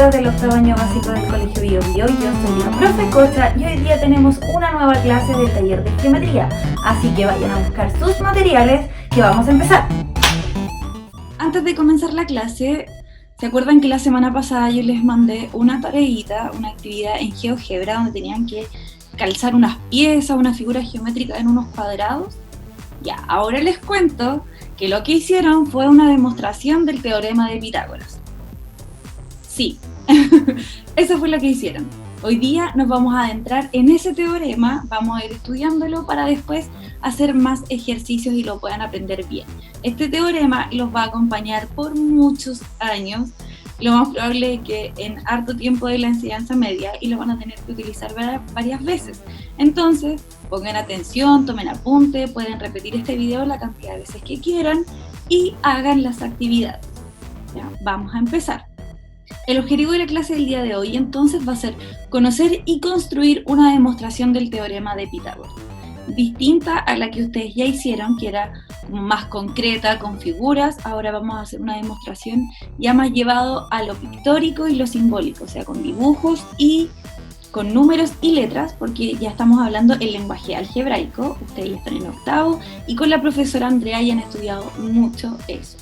chicos del octavo año básico del Colegio Bio Bio, yo soy la profe Cocha y hoy día tenemos una nueva clase del taller de geometría, así que vayan a buscar sus materiales que vamos a empezar. Antes de comenzar la clase, ¿se acuerdan que la semana pasada yo les mandé una tareita, una actividad en GeoGebra donde tenían que calzar unas piezas, una figura geométrica en unos cuadrados? Ya, ahora les cuento que lo que hicieron fue una demostración del teorema de Pitágoras. Sí, eso fue lo que hicieron. Hoy día nos vamos a adentrar en ese teorema, vamos a ir estudiándolo para después hacer más ejercicios y lo puedan aprender bien. Este teorema los va a acompañar por muchos años, lo más probable es que en harto tiempo de la enseñanza media y lo van a tener que utilizar varias veces. Entonces, pongan atención, tomen apunte, pueden repetir este video la cantidad de veces que quieran y hagan las actividades. Ya, vamos a empezar. El objetivo de la clase del día de hoy entonces va a ser conocer y construir una demostración del teorema de Pitágoras, distinta a la que ustedes ya hicieron, que era más concreta, con figuras. Ahora vamos a hacer una demostración ya más llevado a lo pictórico y lo simbólico, o sea, con dibujos y con números y letras, porque ya estamos hablando el lenguaje algebraico, ustedes ya están en octavo, y con la profesora Andrea ya han estudiado mucho eso.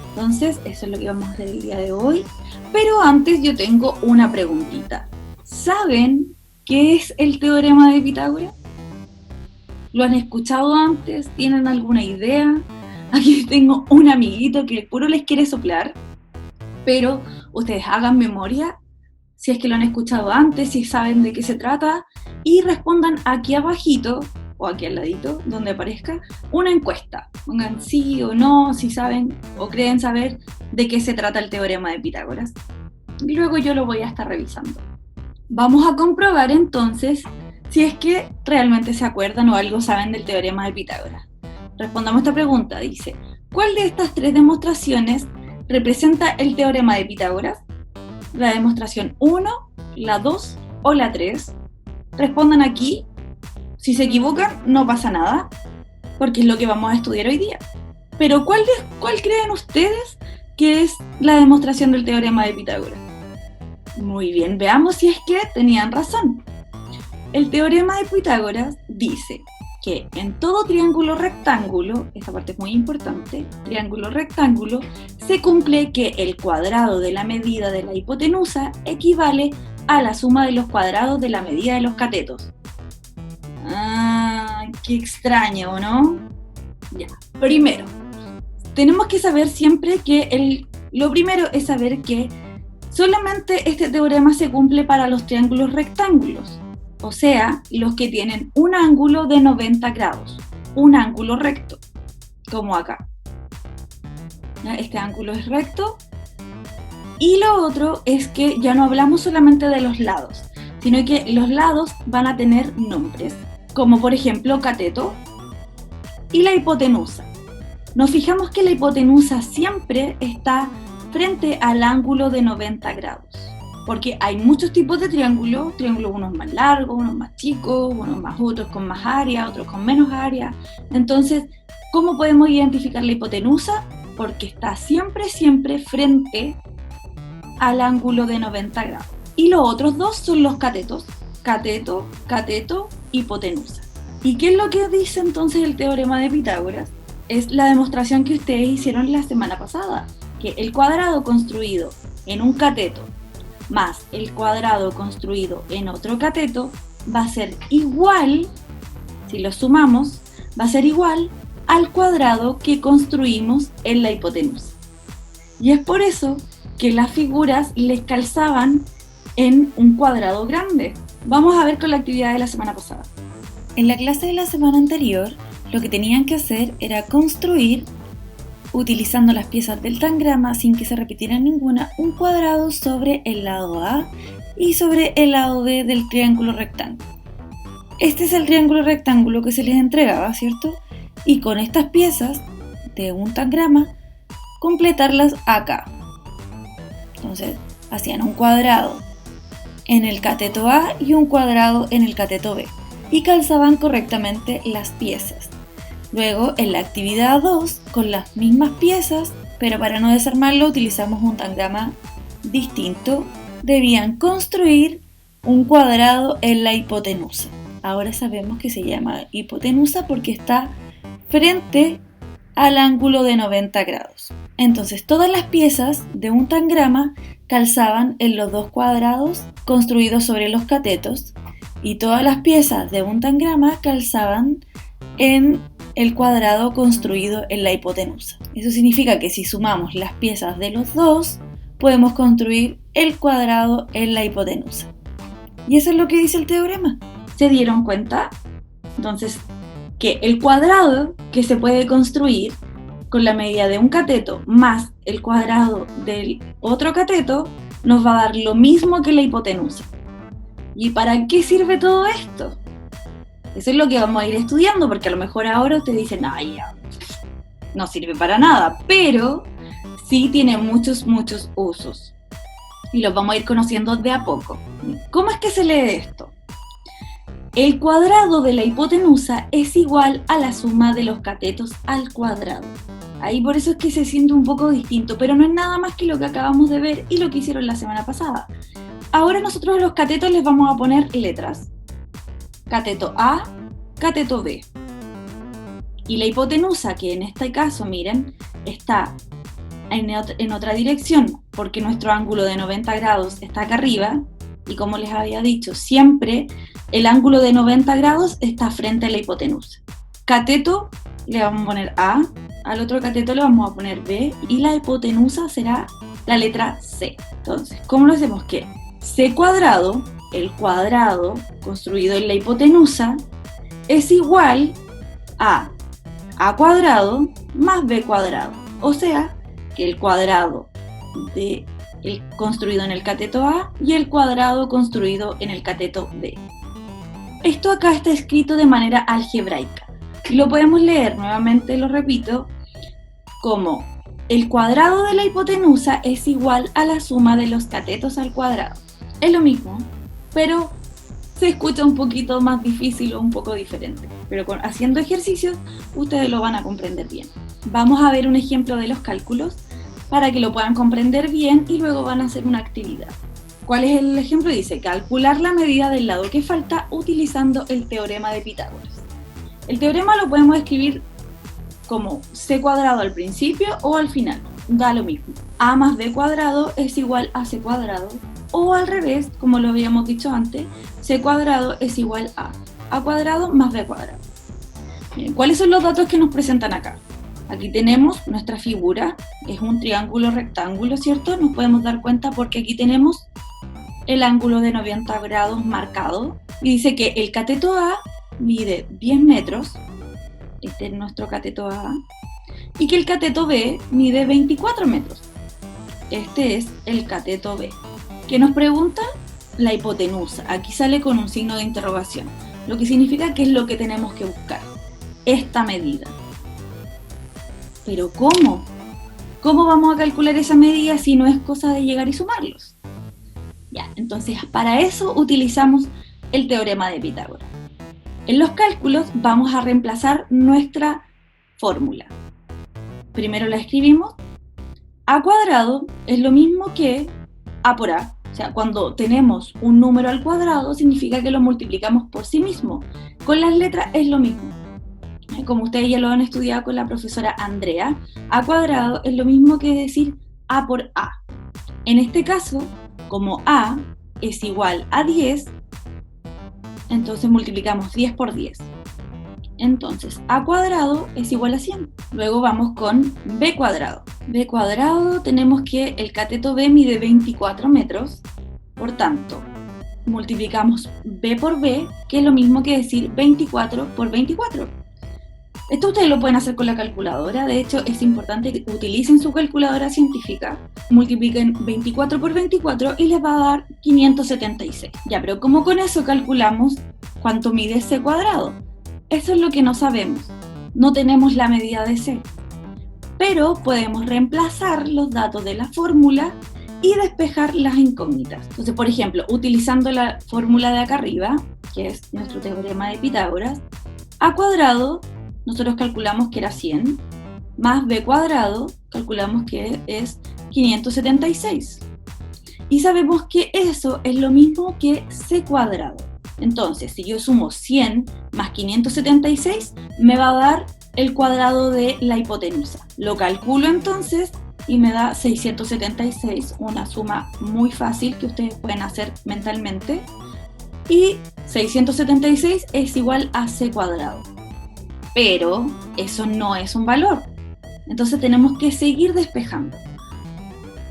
Entonces, eso es lo que vamos a hacer el día de hoy. Pero antes yo tengo una preguntita. ¿Saben qué es el teorema de Pitágoras? ¿Lo han escuchado antes? ¿Tienen alguna idea? Aquí tengo un amiguito que puro les quiere soplar, pero ustedes hagan memoria, si es que lo han escuchado antes, si saben de qué se trata, y respondan aquí abajito, o aquí al ladito, donde aparezca, una encuesta. Pongan sí o no, si saben o creen saber de qué se trata el teorema de Pitágoras. Y luego yo lo voy a estar revisando. Vamos a comprobar entonces si es que realmente se acuerdan o algo saben del teorema de Pitágoras. Respondamos esta pregunta, dice, ¿cuál de estas tres demostraciones representa el teorema de Pitágoras? ¿La demostración 1, la 2 o la 3? Respondan aquí. Si se equivocan, no pasa nada, porque es lo que vamos a estudiar hoy día. Pero ¿cuál creen ustedes que es la demostración del teorema de Pitágoras? Muy bien, veamos si es que tenían razón. El teorema de Pitágoras dice que en todo triángulo rectángulo, esta parte es muy importante, triángulo rectángulo, se cumple que el cuadrado de la medida de la hipotenusa equivale a la suma de los cuadrados de la medida de los catetos. Ah, qué extraño, ¿no? Ya, primero, tenemos que saber siempre que lo primero es saber que solamente este teorema se cumple para los triángulos rectángulos, o sea, los que tienen un ángulo de 90 grados, un ángulo recto, como acá. ¿Ya? Este ángulo es recto. Y lo otro es que ya no hablamos solamente de los lados, sino que los lados van a tener nombres, como por ejemplo cateto y la hipotenusa. Nos fijamos que la hipotenusa siempre está frente al ángulo de 90 grados, porque hay muchos tipos de triángulos, unos más largos, unos más chicos, otros con más área, otros con menos área. Entonces, ¿cómo podemos identificar la hipotenusa? Porque está siempre frente al ángulo de 90 grados. Y los otros dos son los catetos, cateto, hipotenusa. ¿Y qué es lo que dice entonces el teorema de Pitágoras? Es la demostración que ustedes hicieron la semana pasada, que el cuadrado construido en un cateto más el cuadrado construido en otro cateto va a ser igual, si lo sumamos, va a ser igual al cuadrado que construimos en la hipotenusa. Y es por eso que las figuras les calzaban en un cuadrado grande. Vamos a ver con la actividad de la semana pasada. En la clase de la semana anterior, lo que tenían que hacer era construir, utilizando las piezas del tangrama sin que se repitiera ninguna, un cuadrado sobre el lado A y sobre el lado B del triángulo rectángulo. Este es el triángulo rectángulo que se les entregaba, ¿cierto? Y con estas piezas de un tangrama, completarlas acá. Entonces, hacían un cuadrado en el cateto A y un cuadrado en el cateto B, y calzaban correctamente las piezas. Luego, en la actividad 2, con las mismas piezas, pero para no desarmarlo utilizamos un tangrama distinto debían construir un cuadrado en la hipotenusa. Ahora sabemos que se llama hipotenusa porque está frente al ángulo de 90 grados. Entonces, todas las piezas de un tangrama calzaban en los dos cuadrados construidos sobre los catetos y todas las piezas de un tangrama calzaban en el cuadrado construido en la hipotenusa. Eso significa que si sumamos las piezas de los dos, podemos construir el cuadrado en la hipotenusa. Y eso es lo que dice el teorema. ¿Se dieron cuenta? Entonces, que el cuadrado que se puede construir con la medida de un cateto más el cuadrado del otro cateto nos va a dar lo mismo que la hipotenusa. ¿Y para qué sirve todo esto? Eso es lo que vamos a ir estudiando, porque a lo mejor ahora ustedes dicen, ay, ya, no sirve para nada, pero sí tiene muchos usos. Y los vamos a ir conociendo de a poco. ¿Cómo es que se lee esto? El cuadrado de la hipotenusa es igual a la suma de los catetos al cuadrado. Ahí por eso es que se siente un poco distinto, pero no es nada más que lo que acabamos de ver y lo que hicieron la semana pasada. Ahora nosotros a los catetos les vamos a poner letras. Cateto A, cateto B. Y la hipotenusa, que en este caso, miren, está en otra dirección, porque nuestro ángulo de 90 grados está acá arriba, y como les había dicho, siempre el ángulo de 90 grados está frente a la hipotenusa. Cateto le vamos a poner A, al otro cateto le vamos a poner B, y la hipotenusa será la letra C. Entonces, ¿cómo lo hacemos? Que C cuadrado, el cuadrado construido en la hipotenusa, es igual a cuadrado más B cuadrado. O sea, que el cuadrado construido en el cateto A y el cuadrado construido en el cateto B. Esto acá está escrito de manera algebraica. Y lo podemos leer, nuevamente lo repito, como el cuadrado de la hipotenusa es igual a la suma de los catetos al cuadrado. Es lo mismo, pero se escucha un poquito más difícil o un poco diferente. Pero haciendo ejercicios, ustedes lo van a comprender bien. Vamos a ver un ejemplo de los cálculos para que lo puedan comprender bien y luego van a hacer una actividad. ¿Cuál es el ejemplo? Dice, calcular la medida del lado que falta utilizando el teorema de Pitágoras. El teorema lo podemos escribir como c cuadrado al principio o al final, da lo mismo. A más b cuadrado es igual a c cuadrado, o al revés, como lo habíamos dicho antes, c cuadrado es igual a cuadrado más b cuadrado. Bien, ¿cuáles son los datos que nos presentan acá? Aquí tenemos nuestra figura, es un triángulo rectángulo, ¿cierto? Nos podemos dar cuenta porque aquí tenemos el ángulo de 90 grados marcado, y dice que el cateto A mide 10 metros, este es nuestro cateto A, y que el cateto B mide 24 metros. Este es el cateto B. ¿Qué nos preguntan? La hipotenusa. Aquí sale con un signo de interrogación, lo que significa que es lo que tenemos que buscar, esta medida. ¿Pero cómo? ¿Cómo vamos a calcular esa medida si no es cosa de llegar y sumarlos? Ya, entonces para eso utilizamos el teorema de Pitágoras. En los cálculos vamos a reemplazar nuestra fórmula. Primero la escribimos. A cuadrado es lo mismo que A por A. O sea, cuando tenemos un número al cuadrado significa que lo multiplicamos por sí mismo. Con las letras es lo mismo. Como ustedes ya lo han estudiado con la profesora Andrea, A cuadrado es lo mismo que decir A por A. En este caso, como A es igual a 10, entonces multiplicamos 10 por 10. Entonces, A cuadrado es igual a 100. Luego vamos con B cuadrado. B cuadrado tenemos que el cateto B mide 24 metros, por tanto, multiplicamos B por B, que es lo mismo que decir 24 por 24. Esto ustedes lo pueden hacer con la calculadora, de hecho es importante que utilicen su calculadora científica, multipliquen 24 por 24 y les va a dar 576. Ya, pero ¿cómo con eso calculamos cuánto mide C cuadrado? Eso es lo que no sabemos, no tenemos la medida de C, pero podemos reemplazar los datos de la fórmula y despejar las incógnitas. Entonces, por ejemplo, utilizando la fórmula de acá arriba, que es nuestro teorema de Pitágoras, A cuadrado nosotros calculamos que era 100, más B cuadrado calculamos que es 576. Y sabemos que eso es lo mismo que c cuadrado. Entonces, si yo sumo 100 más 576, me va a dar el cuadrado de la hipotenusa. Lo calculo entonces y me da 676, una suma muy fácil que ustedes pueden hacer mentalmente. Y 676 es igual a c cuadrado. Pero eso no es un valor. Entonces tenemos que seguir despejando.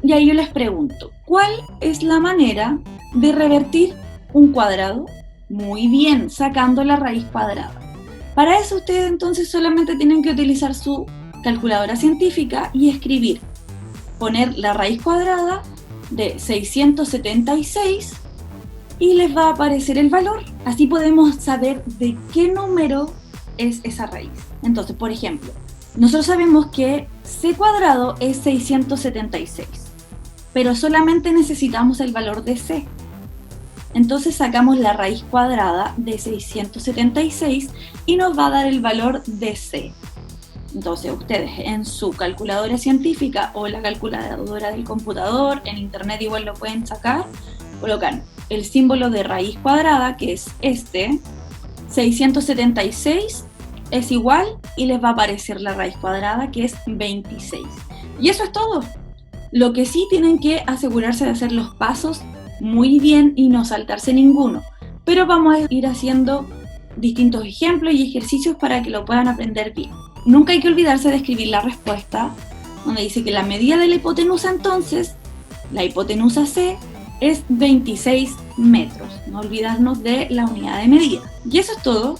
Y ahí yo les pregunto, ¿cuál es la manera de revertir un cuadrado? Muy bien, sacando la raíz cuadrada. Para eso ustedes entonces solamente tienen que utilizar su calculadora científica y escribir, poner la raíz cuadrada de 676 y les va a aparecer el valor. Así podemos saber de qué número es esa raíz. Entonces, por ejemplo, nosotros sabemos que c cuadrado es 676, pero solamente necesitamos el valor de c. Entonces sacamos la raíz cuadrada de 676 y nos va a dar el valor de c. Entonces ustedes en su calculadora científica o la calculadora del computador, en internet igual lo pueden sacar, colocan el símbolo de raíz cuadrada, que es 676 es igual, y les va a aparecer la raíz cuadrada, que es 26. Y eso es todo. Lo que sí tienen que asegurarse de hacer los pasos muy bien y no saltarse ninguno. Pero vamos a ir haciendo distintos ejemplos y ejercicios para que lo puedan aprender bien. Nunca hay que olvidarse de escribir la respuesta, donde dice que la medida de la hipotenusa entonces, la hipotenusa C, es 26 metros. No olvidarnos de la unidad de medida. Y eso es todo.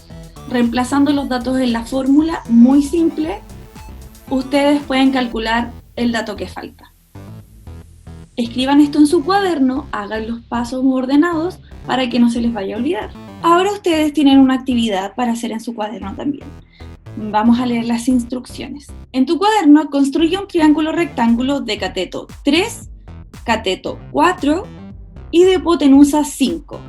Reemplazando los datos en la fórmula, muy simple, ustedes pueden calcular el dato que falta. Escriban esto en su cuaderno, hagan los pasos ordenados para que no se les vaya a olvidar. Ahora ustedes tienen una actividad para hacer en su cuaderno también. Vamos a leer las instrucciones. En tu cuaderno, construye un triángulo rectángulo de cateto 3, cateto 4 y de hipotenusa 5.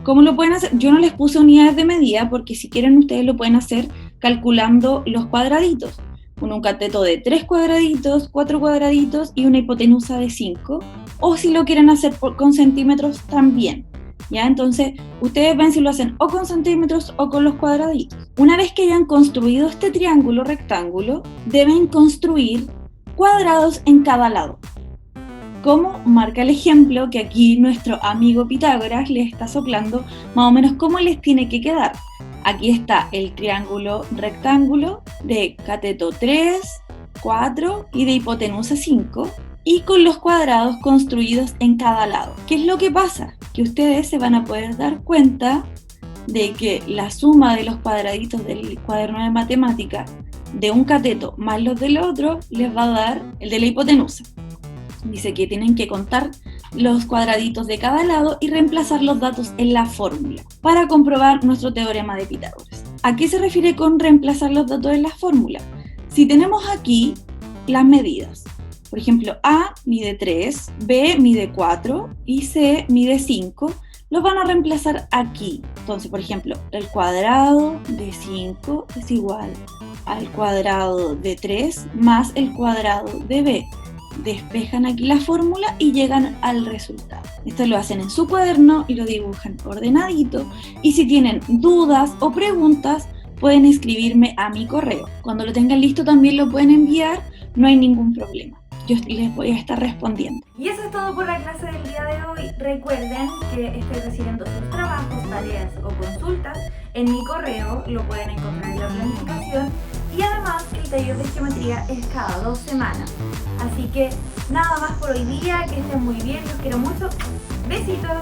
¿Cómo lo pueden hacer? Yo no les puse unidades de medida porque si quieren ustedes lo pueden hacer calculando los cuadraditos. Un cateto de 3 cuadraditos, 4 cuadraditos y una hipotenusa de 5. O si lo quieren hacer con centímetros también. ¿Ya? Entonces, ustedes ven si lo hacen o con centímetros o con los cuadraditos. Una vez que hayan construido este triángulo rectángulo, deben construir cuadrados en cada lado. Como marca el ejemplo que aquí nuestro amigo Pitágoras les está soplando, más o menos cómo les tiene que quedar. Aquí está el triángulo rectángulo de cateto 3, 4 y de hipotenusa 5 y con los cuadrados construidos en cada lado. ¿Qué es lo que pasa? Que ustedes se van a poder dar cuenta de que la suma de los cuadraditos del cuaderno de matemática de un cateto más los del otro les va a dar el de la hipotenusa. Dice que tienen que contar los cuadraditos de cada lado y reemplazar los datos en la fórmula para comprobar nuestro teorema de Pitágoras. ¿A qué se refiere con reemplazar los datos en la fórmula? Si tenemos aquí las medidas, por ejemplo, A mide 3, B mide 4 y C mide 5, los van a reemplazar aquí. Entonces, por ejemplo, el cuadrado de 5 es igual al cuadrado de 3 más el cuadrado de B. Despejan aquí la fórmula y llegan al resultado. Esto lo hacen en su cuaderno y lo dibujan ordenadito. Y si tienen dudas o preguntas, pueden escribirme a mi correo. Cuando lo tengan listo también lo pueden enviar, no hay ningún problema. Yo les voy a estar respondiendo. Y eso es todo por la clase del día de hoy. Recuerden que estoy recibiendo sus trabajos, tareas o consultas en mi correo, lo pueden encontrar en la planificación. Y además que el taller de geometría es cada 2 semanas. Así que nada más por hoy día, que estén muy bien, los quiero mucho. Besitos.